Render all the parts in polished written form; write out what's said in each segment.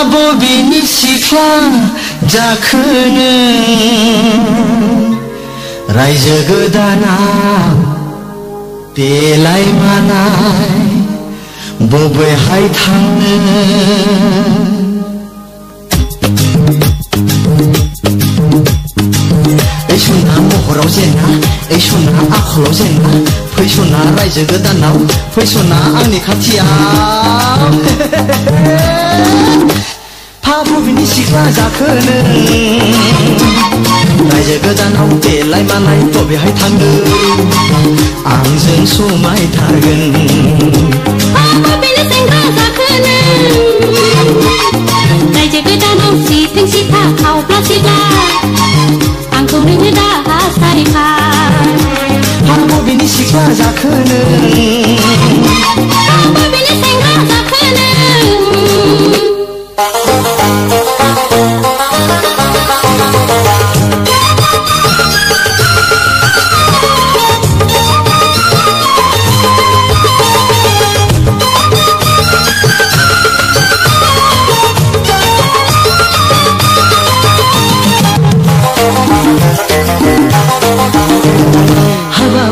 बबेनि सिख्ला जाखोनो रायजो गोदाना देलाय मानाय बबेहाय थांनो ओइ सना महराव जेना ओइ सना आखलाव जेना फै सना रायजो गोदानाव फै सना आंनि खाथियाव बबेनि सिख्ला जाखोनो रायजो गोदानाव देलाय मालाय बबेहाय थांनो आंजों समायथारगोन बबेनि सेंग्रा जाखोनो रायजो गोदानाव सिथिं सिथा खावब्ला सिब्ला आंखौ नोङो दा हास्थायखा बबेनि सिख्ला जाखोनो बबेनि सेंग्रा जाखोनो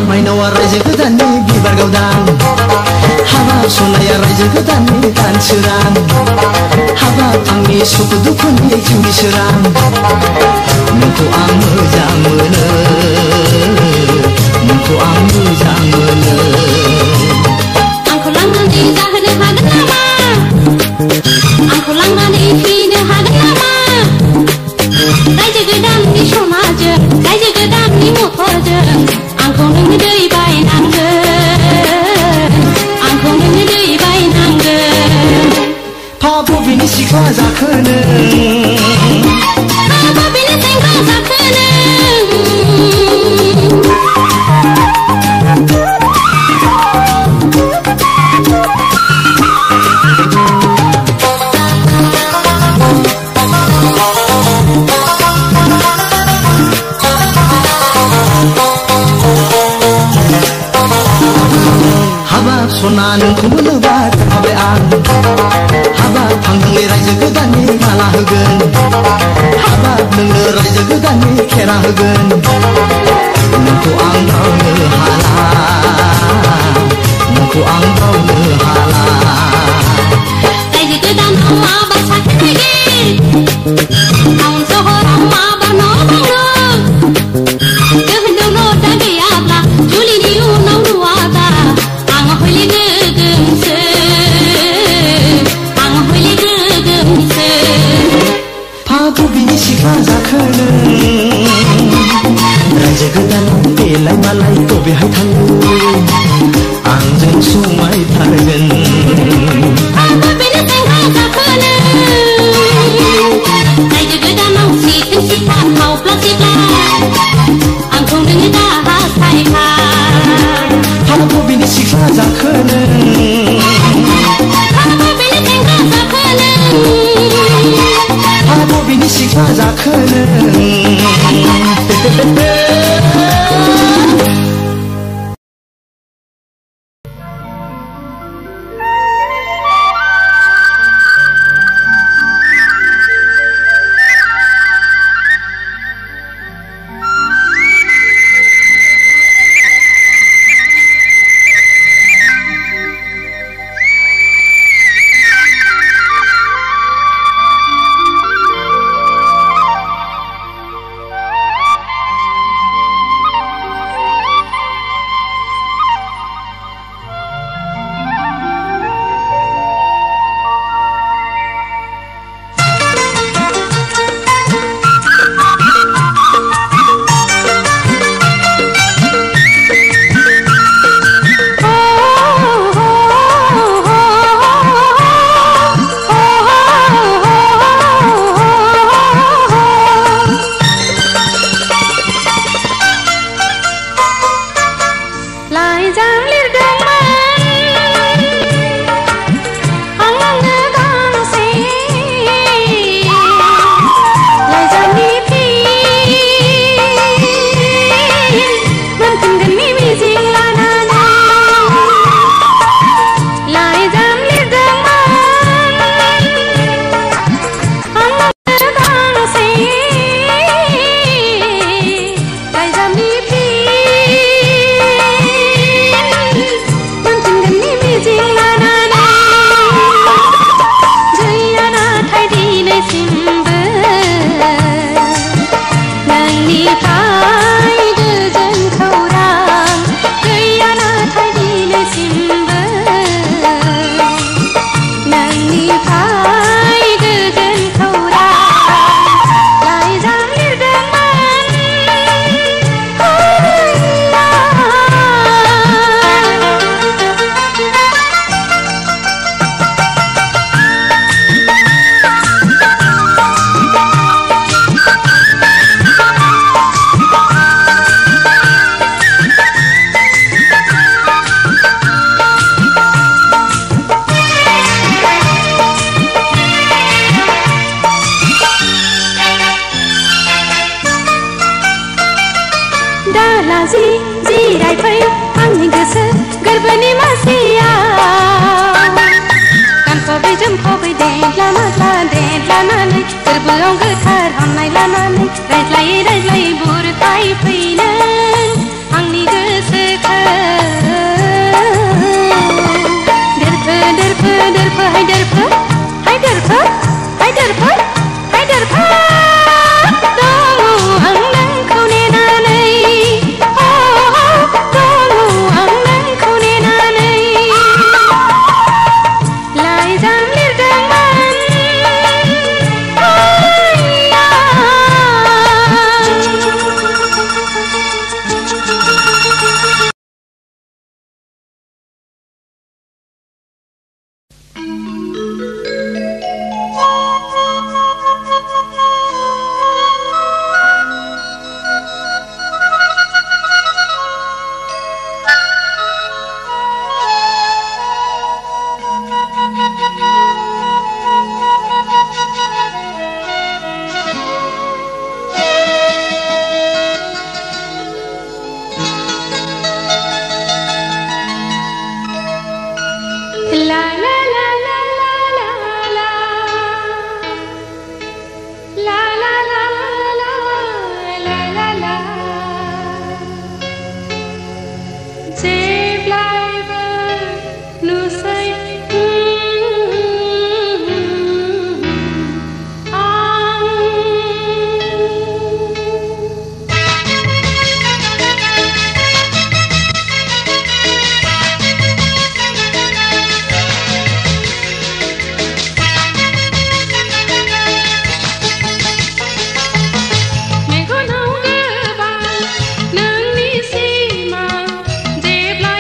माइनावा रायजो गोदाननि बिबार गावदां हाबा सनाया रायजो गोदाननि दान सोरां हाबा आंनि सुखु दुखुनि जिउनि सोरां नोंखौ आं मोजां मोनो नोंखौ आं मोजां मोनो आंखौ लांनानै जाहोनो हागोन नामा आंखौ लांनानै फैनो हागोन नामा रायजो गोदाननि समाजों रायजो गोदाननि मथरजों आंखौ नोङो दै बायनांगोन आंखौ नोङो दै बायनांगोन बबेनि सिख्ला जाखोनो बबेनि सेंग्रा जाखोनो सना नोंखौ मोनोबा थाबाय आं हाबा थांदोंलै रायजो गोदाननि माला होगोन हाबा नोंनो रायजो गोदाननि खेरा होगोन नोंखौ आं बावनो हाला नोंखौ आं बावनो हाला रायजो गोदानाव माबा साख्रि टाउन सहराव माबा न' बांनो दोहोनदोंल' दा गैयाब्ला जुलिनि उनाव नुवाब्ला आं हले गोगोमसो आं हले गोगोमसो बबेनि सिख्ला जाखोनो रायजो गोदानाव देलाय मालाय बबेहाय थांनो आंजों समायथारगोन बबेनि सेंग्रा जाखोनो रायजो गोदानाव सिथिं सिथा खावब्ला सिब्ला आंखौ नोङो दा हास्थायखा बबेनि सिख्ला जाखोनो बबेनि सेंग्रा जाखोनो बबेनि सिख्ला जाखोनो नोंनिफ्राय गोजोन खौरां गैया नाथाय दिनैसिमबो नोंनिफ्राय गोजोन खौरां लाइजाम लिरदोंमोन दालाजि जिरायफै आंनि गोसो गोरबोनि मासियाव गानफबै जोमफबै देंग्ला माग्ला देंग्लानानै गोरबोआव गोथार अननाय लानानै रायज्लायै रायज्लायै बुरखाय फैनो आंनि गोसोखौ देरफो देरफो देरफो हाय देरफो हाय देरफो हाय देरफो हाय देरफो जेब्ला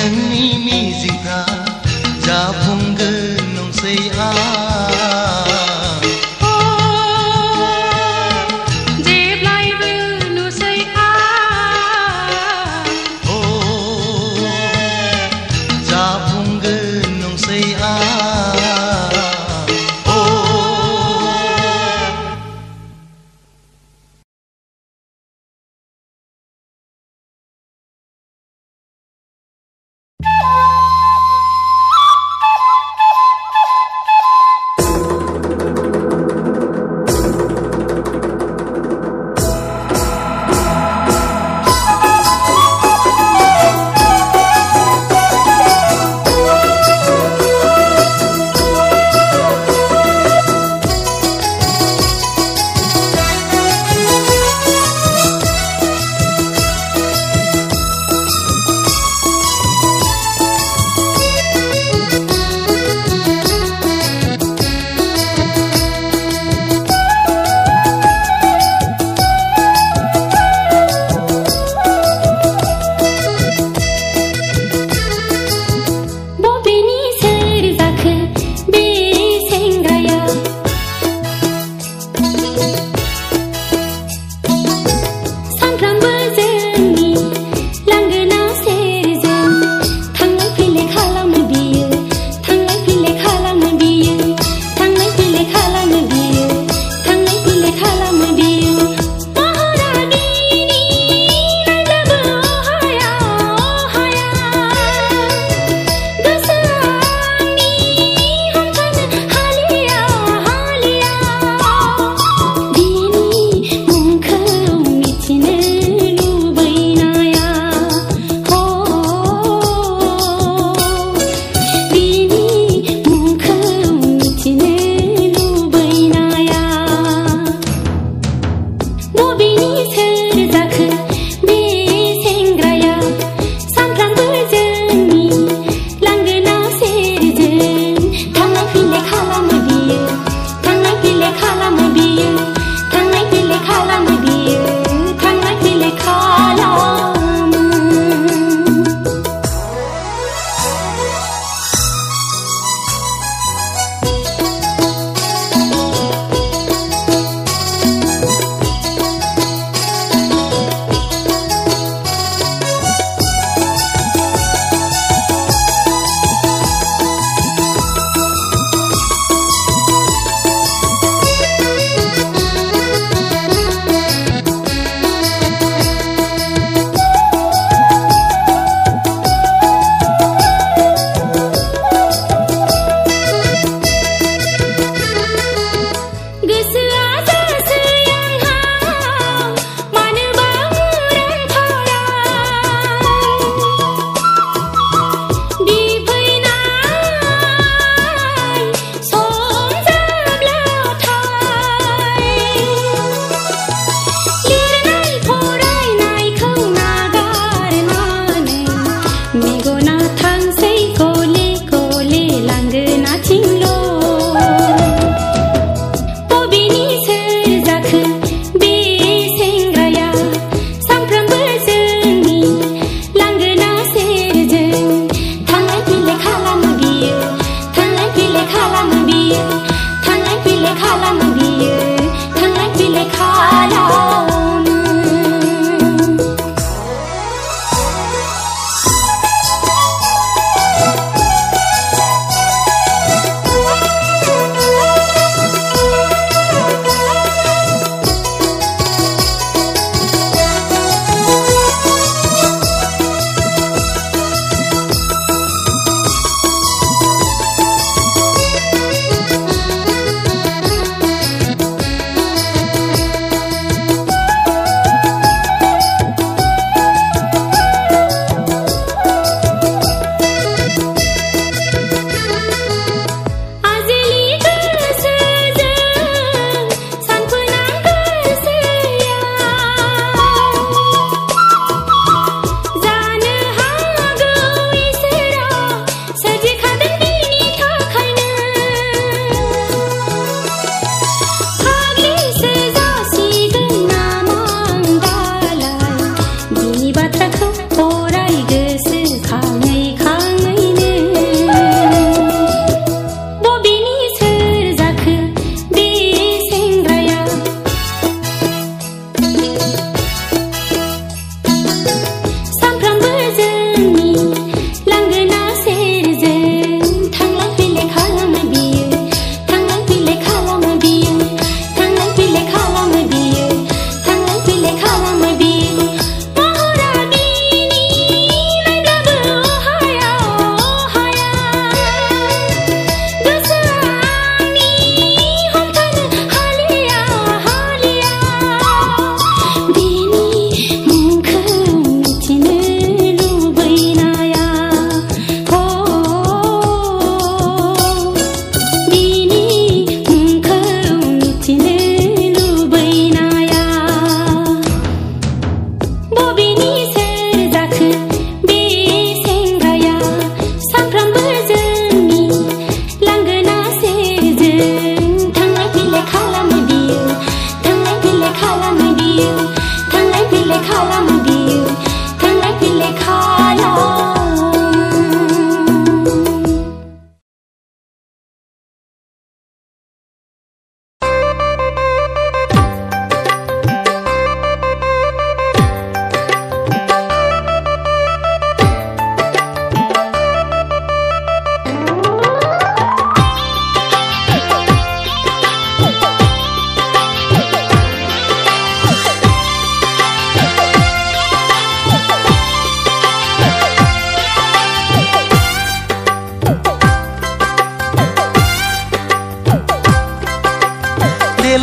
नोंनि मिजिंफ्रा जाफुंगोन नंसै जेब्लायबो नुसै जाफुंगोन नंसै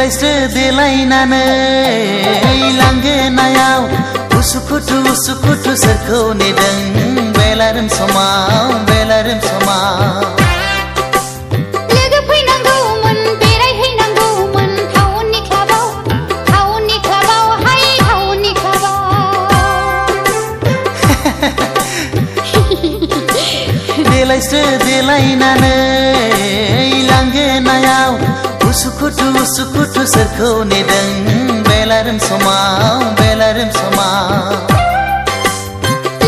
देलायस्रो देलायनानै लांगोनायाव उसुखुथु सोरखौ नेदों बेलारोम समाव बेलारोम समाव लोगो फैनांगौमोन बेरायहैनांगौमोन टाउननि क्लाबाव हाय टाउननि क्लाबाव देलायस्रो देलायनानै लांगोनायाव उसुखुथु सोरखौ नेदों बेलारोम समाव बेलारोम समाव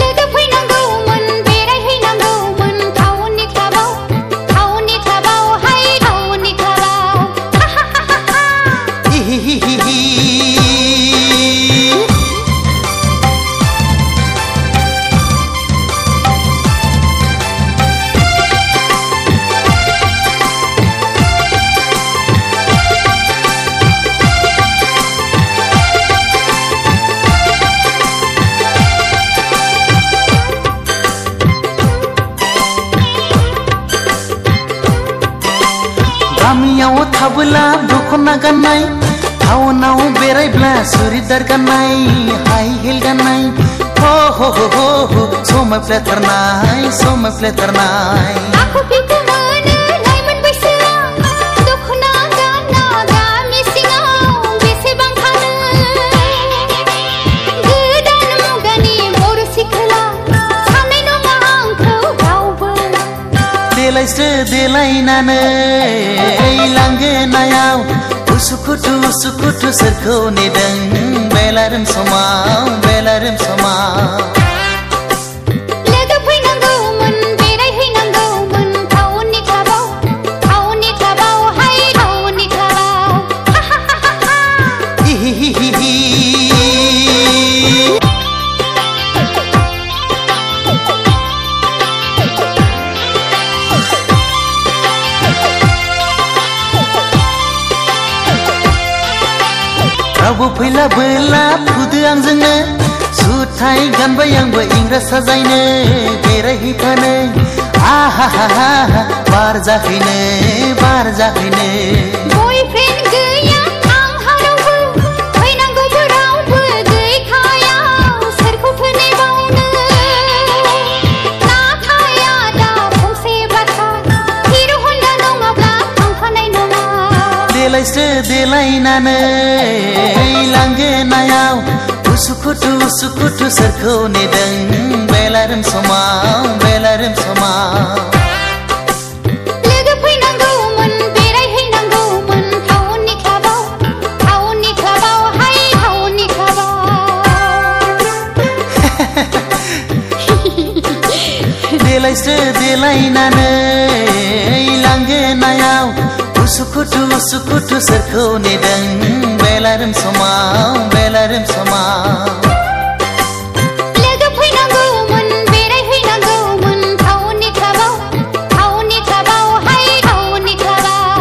लोगो फैनांगौमोन बेरायहैनांगौमोन टाउननि क्लाबाव हाय टाउननि क्लाबाव गामियाव थाबोला दखना गाननाय टाउनाव बेरायब्ला सुरिदार गाननाय हाइ हिल गाननाय हो हो हो हो हो समायफ्लेथारनाय आखु फिखु मोनो लाइमोन बैसोआ दखना गाना गामि सिङाव बेसेबां थानो गोदान मुगानि बर' सिख्ला साननाय नङा आंखौ रावबो देलायस्रो देलायनानै लांगोनायाव उसुखुथु सोरखौ नेदों बेलारोम समाव बेलारोम समाव लोगो फैनांगौमोन बेरायहैनांगौमोन टाउननि क्लाबाव हाय टाउननि क्लाबाव रावबो फैलाबोला फुदो आंजोंनो जुथाय गानबाय आंबो इंराज साजायनो बेरायहैफानो आहा हा हा बार जाहैनो बयफ्रेन्ड गैया आंहा रावबो फैनांगौबो रावबो गैखाया सोरखौथो नेबावनो नाथाय आदा फंसे बाथ्रा हिर' हन्डा नङाब्ला थांफानाय नङा देलायस्रो देलायनानै लांगोनायाव उसुखुथु सोरखौ नेदों बेलारोम समाव बेलारोम समाव लोगो फैनांगौमोन बेरायहैनांगौमोन टाउननि क्लाबाव हाय टाउननि क्लाबाव देलायस्रो देलायनानै लांगोनायाव उसुखुथु सोरखौ नेदों बेलारोम समाव बेलारोम समाव लोगो फैनांगौमोन बेरायहैनांगौमोन टाउननि क्लाबाव हाय टाउननि क्लाबाव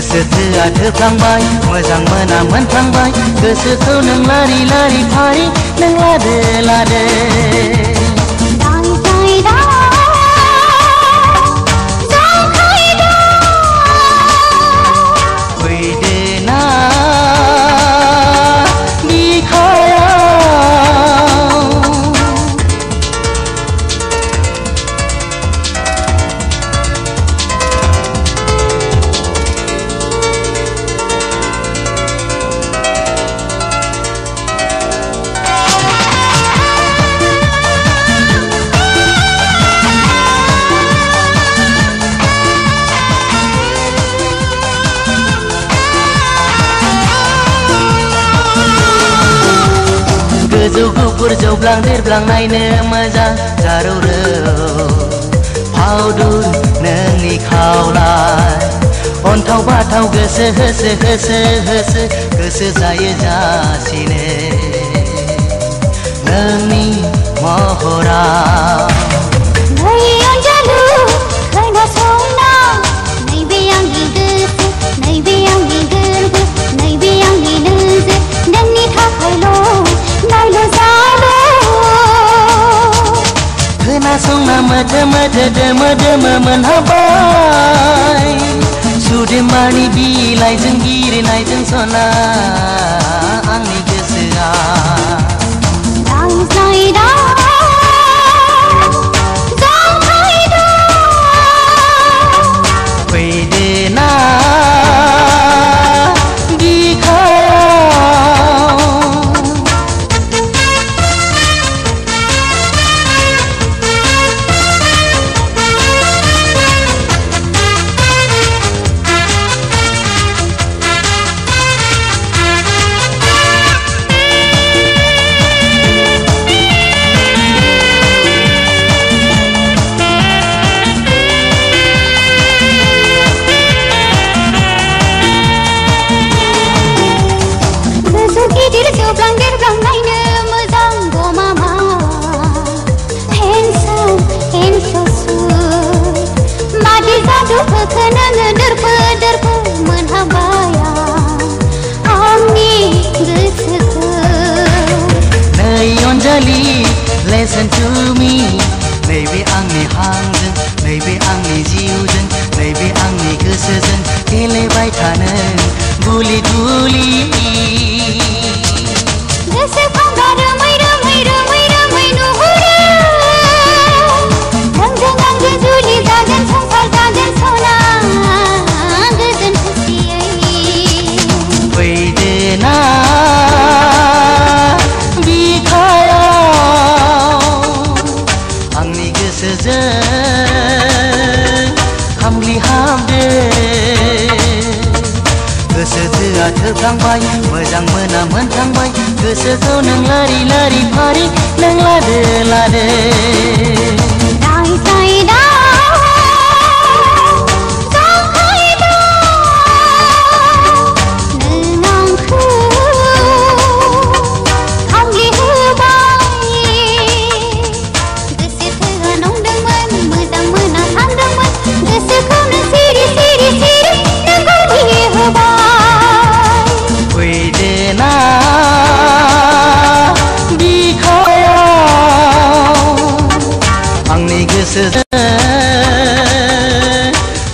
गोसोआ थोफ्लांबाय मोजां मोना मोनफ्लांबाय गोसोखौ नों लारि लारि फारि नों लादो लादो देरब्लां नायनो मोजां जारौरौ फावदुर नोंनि खावलाय अन्थाव बाथाव गोसो होसो होसो होसो गोसो जायो जासिनो नोंनि महरा खोनासंना मोदो मोदो दोमो दोमो मोनहाबाय सुदेमानि बिलाइजों बिरनायजों सना आंनि गोसोआ फैदोना Listen to me नैबे आंनि हांजों नैबे आंनि जिउजों नैबे आंनि गोसोजों गेलेबाय थानो गुलि गुलि गोसोखौ रोमै रोमै रोमै रोमै नुहुरो नोंजों आंजों जुलि जागोन संसार जागोन सना गोजोन खुसियै फैदोना हामलि हामदो गोसोआ थोफ्लांबाय मोजां मोना मोनखांबाय गोसोखौ नों लारि लारि फारि नों लादो लादो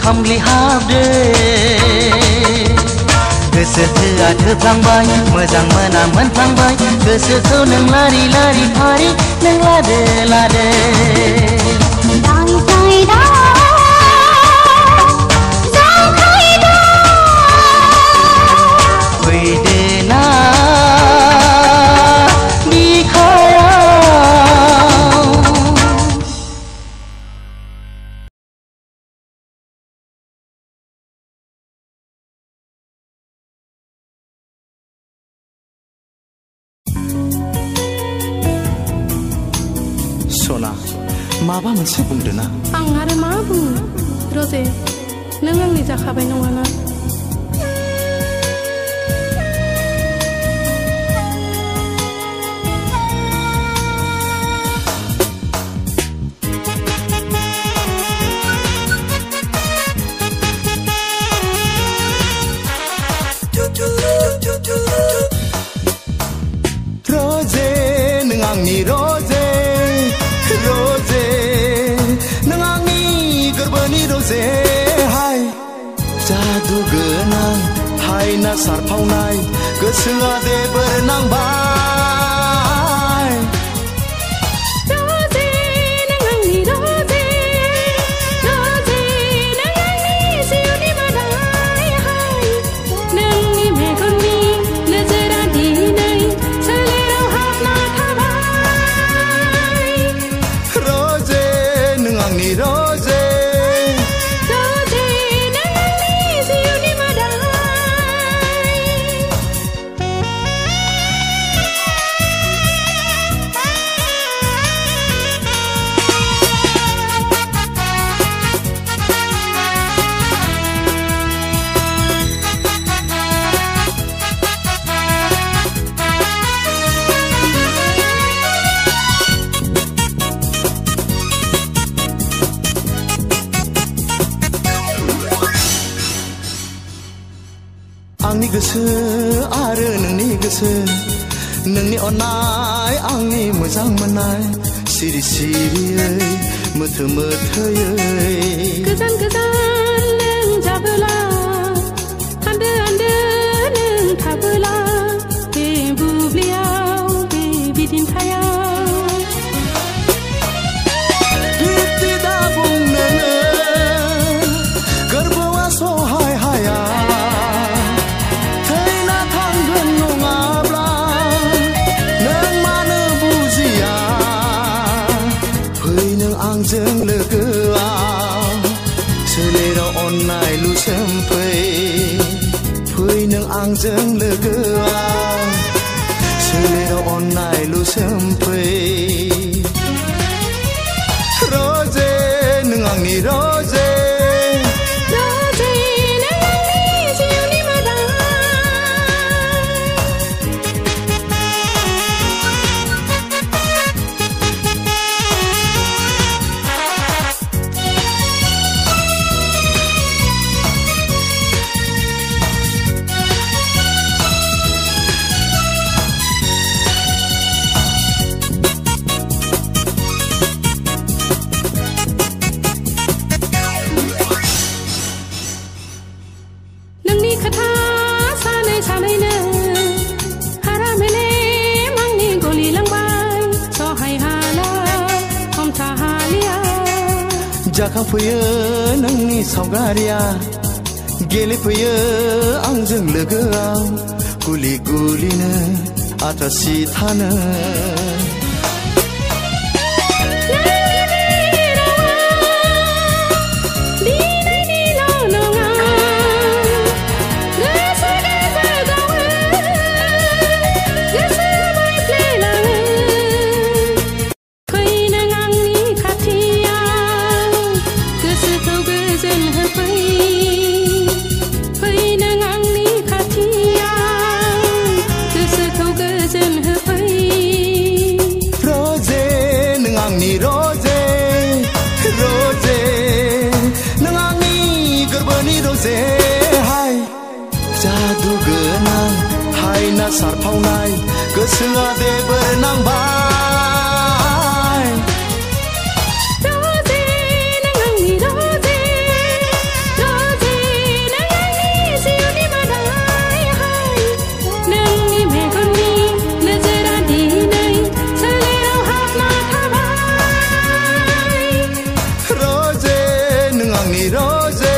खामलि हाबदो गोसोआ थोफ्लांबाय मोजां मोना मोनफ्लांबाय गोसोखौ नों लारि लारि फारि नों लादो लादो फैदोना सना माबा मोनसे बुंदो ना आं आरो मा बुङो रजे नों आंनि जाखाबाय नङाना रजे नों आंनि रजे रजे नों आंनि गोरबोनि रजे हाय जादु गोनां हायना सारफावनाय गोसोआ देबोर नांबाय रजे नों आंनि रजे रजे नों आंनि जिउनि मोदाय हाय नोंनि मेगननि नोजोरा दिनै सोलेराव हाबना थाबाय रजे नों आंनि रजे रजे नों आंनि जिउनि मोदाय गोसो आरो नोंनि गोसो नोंनि अननाय आंनि मोजां मोननाय सिरि सिरियै मोथो मोथोयै गोजान गोजान नों जाबोला आन्दो आन्दो नों थाबोला बे बुब्लियाव बे बिदिन्थायाव बिब्दि दा बुं नोङो गोरबोआ सहाय हाया थैना थांगोन नङाब्ला नों मानो बुजिया फै नों आंजों लोगोआव सोलेराव अननाय लुसोमफै फै नों आंजों लोगोआव सोलेराव अननाय लुसोमफै रोजे नों आंनि रोजे खोथा सानै सानैनो हारा मेलेम आंनि गलिलांबाय सहाय हाला हमथा हालिया जाखांफैयो नोंनि सावगारिया गेलेफैयो आंजों लोगोआव गुलि गुलिनो आथा सिथानो जादु गोनां हायना सारफावनाय गोसोआ देबोर नांबाय रोजे नों आंनि रोजे रोजे नों आंनि जिउनि मोदाय नोंनि मेगननि नोजोरा दिनै सोलेराव हाबना थाबाय रोजे नों आंनि रोजे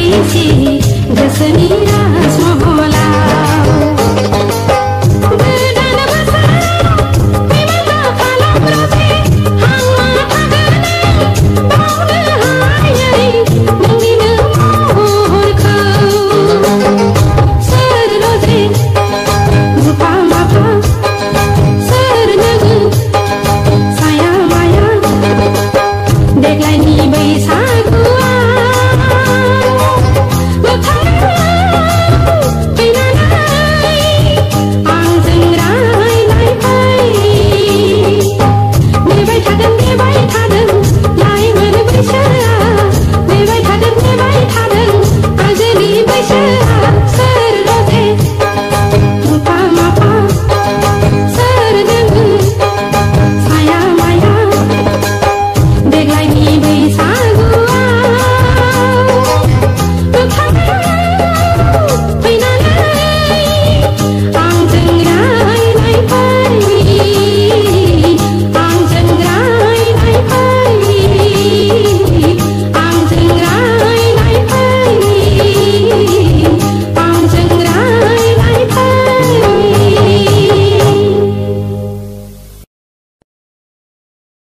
बिसि गोसोनि राजमहल